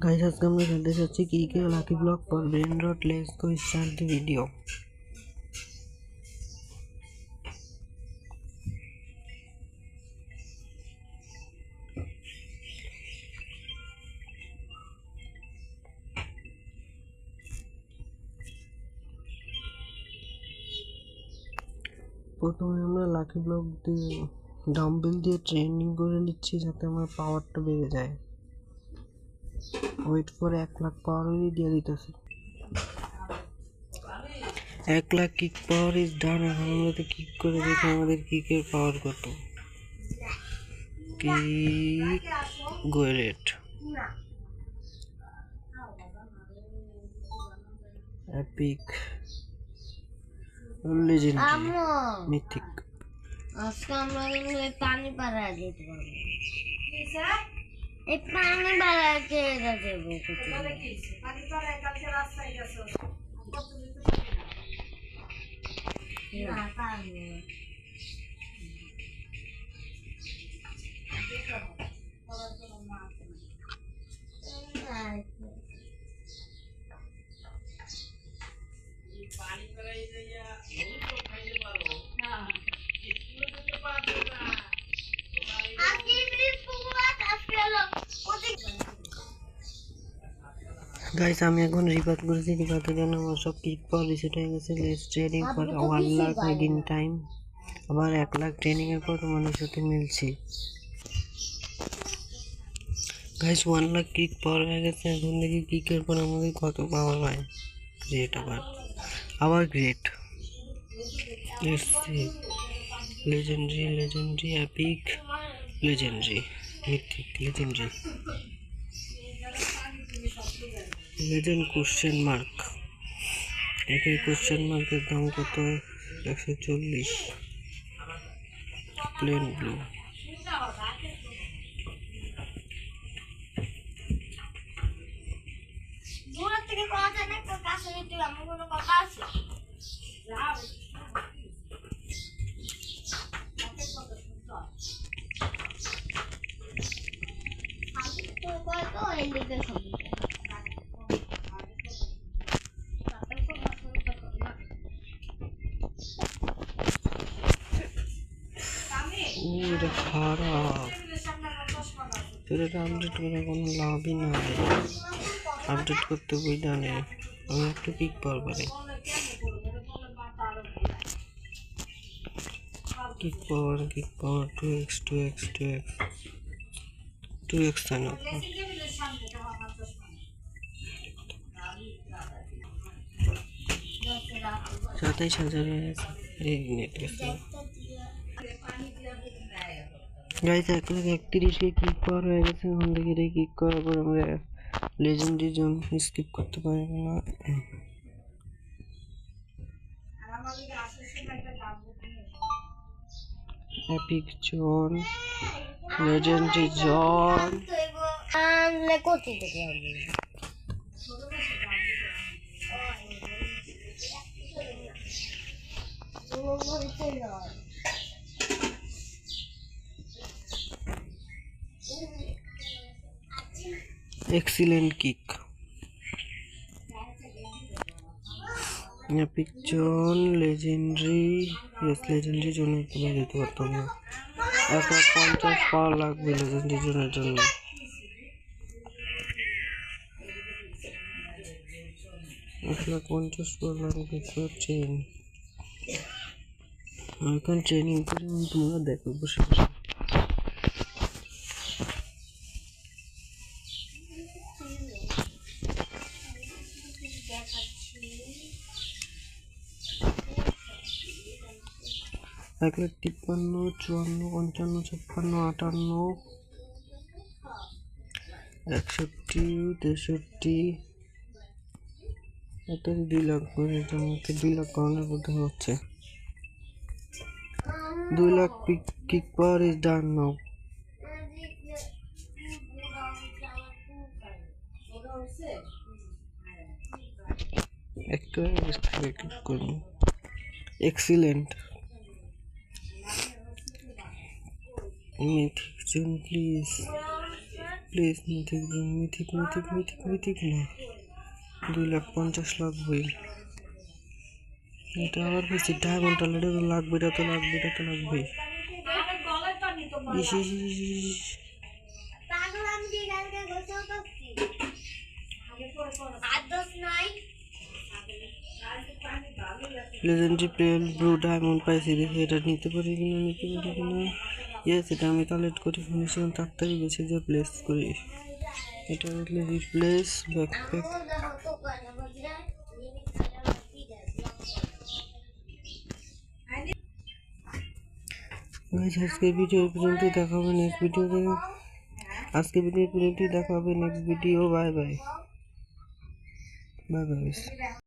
Guys, আজকে আমরা খেলতে যাচ্ছি কিকে lucky block for brain rot. Let's go start the video. প্রথমে আমরা লাকি ব্লক দিয়ে ডাম্বেল দিয়ে ট্রেনিং করে নিচ্ছি যাতে আমার পাওয়ারটা বেড়ে যায়। ওয়েট ফর 1 লাখ পাওয়ার দিয়ে দিতেছি। 1 lakh kick power is done. এখন আমরা কিক করে দেখি আমাদের কিকের পাওয়ার কত। কিক গোয়েলেট এপিক লেজেন্ডারি মিথিক। আজকে আমরা পানি পাড়া দিতে পারবো। এই পানি পাড়াতে দেবো পানি পাড়ায় কালকে রাস্তায় গেছো না পানি পাড়াই যাইয়া বহুত খাইতে পারো। হ্যাঁ স্কুলে যেতে পারবে না। গাইস, আমি এখন রিপাত করেছি। রিপাতের জন্য আমার সব কিক পাওয়ার রিসেট হয়ে গেছে। Let's training for 1 lakh within time. আবার 1 লাখ ট্রেনিং এর পর তোমাদের সাথে মিলছি। গাইস, 1 লাখ কিক পাওয়ার হয়ে গেছে। এখন দেখি কিকের পর আমাদের কত পাওয়ার হয়। গ্রেট আবার great. Let's see legendary epic legendary mythic legendary legend question mark. একই কোশ্চেন মার্কের দাম কত? 140। প্লেন ব্লু এটা খারাপ। সেটা আপডেট করে কোনো লাভই নাই। আপডেট করতে বই জানে আমি একটু কিক পাওয়ার পারি। কিক পাওয়ার 2x 2x না 27,000 হয়ে গেছে। এই নেট গেছে। গাইস, 1,31,000 কে কিক পাওয়ার হয়ে গেছে। এখন দেখি কিক করার পর আমরা লেজেন্ডারি জোন স্কিপ করতে পারবো না। Epic zone legendary zone excellent kick. Epic zone legendary জোনে তুমি যেতে পারতাম না। 150 পাওয়ার লাগবে লেজেন্ডারি জোনের জন্য। আসলে 50 পাওয়ার লাগবে। এখন ট্রেনিং করে তোমরা দেখো বসে বসে। এক লাখ 53, 54, 55, 56, 58, 61, 63। এটা 2 লাখ করে জমাতে 2 লাখ কাউন্টার করতে হচ্ছে। 2 lakh kick power is done now. Excellent mythic zone please. Please mythic mythic mythic mythic mythic না 2,50,000 লাগবেই। এটা আবার বেশি ডায়মন্ড অলরেডি লাগবে, এটা তো লাগবে, এটা তো লাগবেই। ইস ইস ইস ইস। লেজেন্ডারি প্লেয়ার ব্লু ডায়মন্ড পাইছি, দেখি এটা নিতে পারি কিনা, নিতে পারি কিনা। ইয়েস, এটা আমি কালেক্ট করে ফেলেছিলাম, তাড়াতাড়ি বেছে যে প্লেস করি। এটা দেখলে রিপ্লেস ব্যাকপ্যাক। আজকে ভিডিও পর্যন্ত দেখা হবে, নেক্সট ভিডিওতে। আজকে ভিডিও পর্যন্ত দেখা হবে, next video. Bye bye bye bye.